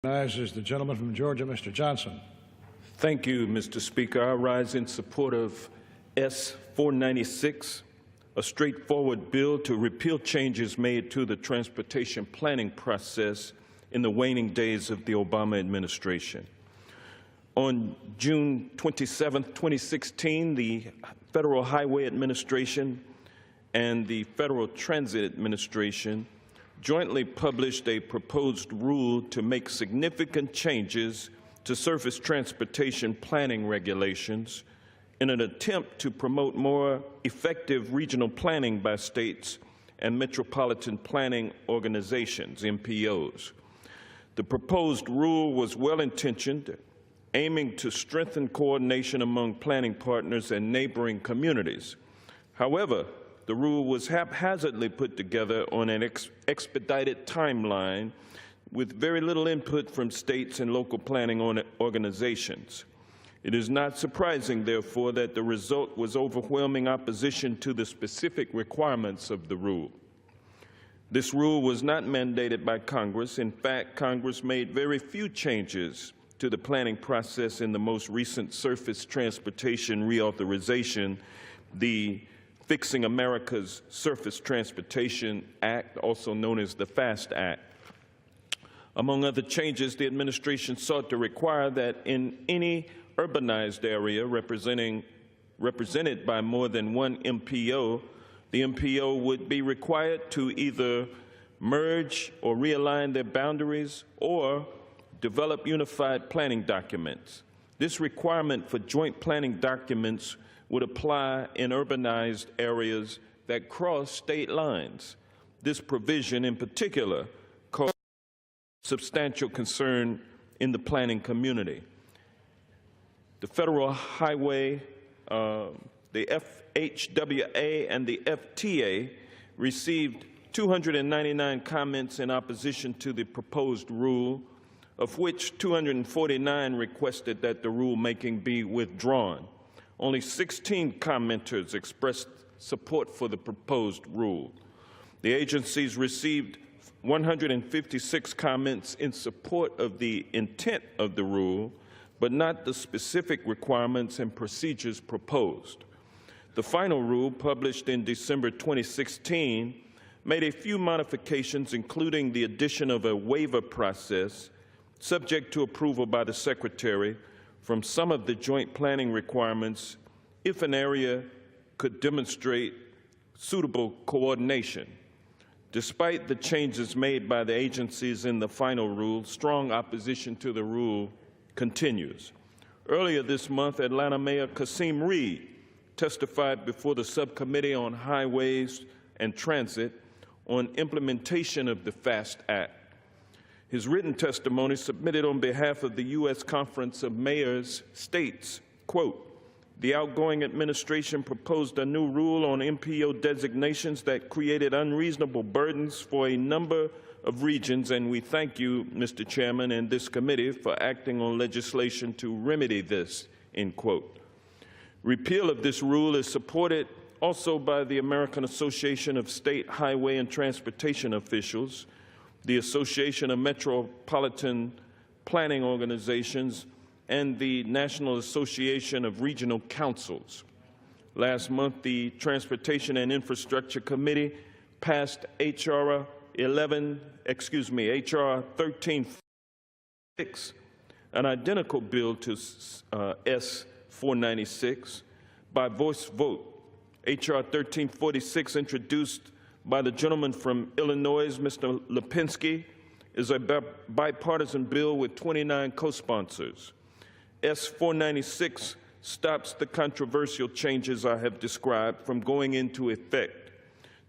Recognizes the gentleman from Georgia, Mr. Johnson. Thank you, Mr. Speaker. I rise in support of S.496, a straightforward bill to repeal changes made to the transportation planning process in the waning days of the Obama administration. On June 27, 2016, the Federal Highway Administration and the Federal Transit Administration jointly published a proposed rule to make significant changes to surface transportation planning regulations in an attempt to promote more effective regional planning by states and metropolitan planning organizations, MPOs. The proposed rule was well-intentioned, aiming to strengthen coordination among planning partners and neighboring communities. However, the rule was haphazardly put together on an expedited timeline with very little input from states and local planning organizations. It is not surprising, therefore, that the result was overwhelming opposition to the specific requirements of the rule. This rule was not mandated by Congress. In fact, Congress made very few changes to the planning process in the most recent Surface Transportation Reauthorization, the Fixing America's Surface Transportation Act, also known as the FAST Act. Among other changes, the administration sought to require that in any urbanized area represented by more than one MPO, the MPO would be required to either merge or realign their boundaries or develop unified planning documents. This requirement for joint planning documents would apply in urbanized areas that cross state lines. This provision in particular caused substantial concern in the planning community. The Federal Highway, the FHWA, and the FTA received 299 comments in opposition to the proposed rule, of which 249 requested that the rulemaking be withdrawn. Only 16 commenters expressed support for the proposed rule. The agencies received 156 comments in support of the intent of the rule, but not the specific requirements and procedures proposed. The final rule, published in December 2016, made a few modifications, including the addition of a waiver process subject to approval by the Secretary from some of the joint planning requirements if an area could demonstrate suitable coordination. Despite the changes made by the agencies in the final rule, strong opposition to the rule continues. Earlier this month, Atlanta Mayor Kasim Reed testified before the Subcommittee on Highways and Transit on implementation of the FAST Act. His written testimony, submitted on behalf of the U.S. Conference of Mayors, states, quote, "The outgoing administration proposed a new rule on MPO designations that created unreasonable burdens for a number of regions, and we thank you, Mr. Chairman, and this committee for acting on legislation to remedy this," end quote. Repeal of this rule is supported also by the American Association of State Highway and Transportation Officials, the Association of Metropolitan Planning Organizations, and the National Association of Regional Councils. Last month, the Transportation and Infrastructure Committee passed H.R. 1346, an identical bill to S.496, by voice vote. H.R. 1346, introduced by the gentleman from Illinois, Mr. Lipinski, is a bipartisan bill with 29 co-sponsors. S.496 stops the controversial changes I have described from going into effect.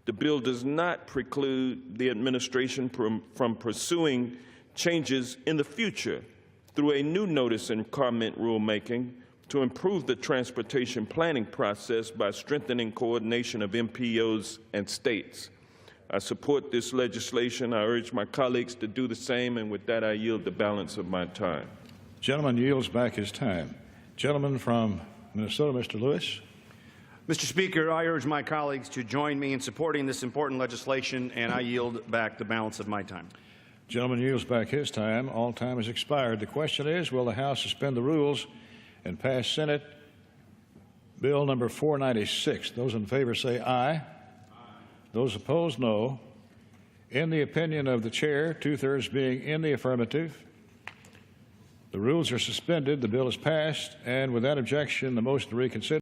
The bill does not preclude the administration from pursuing changes in the future through a new notice and comment rulemaking to improve the transportation planning process by strengthening coordination of MPOs and states. I support this legislation. I urge my colleagues to do the same, and with that, I yield the balance of my time. Gentleman yields back his time. Gentleman from Minnesota, Mr. Lewis. Mr. Speaker, I urge my colleagues to join me in supporting this important legislation, and I yield back the balance of my time. Gentleman yields back his time. All time has expired. The question is, will the House suspend the rules and pass Senate Bill number 496? Those in favor say aye. Aye. Those opposed, no. In the opinion of the chair, 2/3 being in the affirmative, the rules are suspended. The bill is passed. And without objection, the motion to reconsider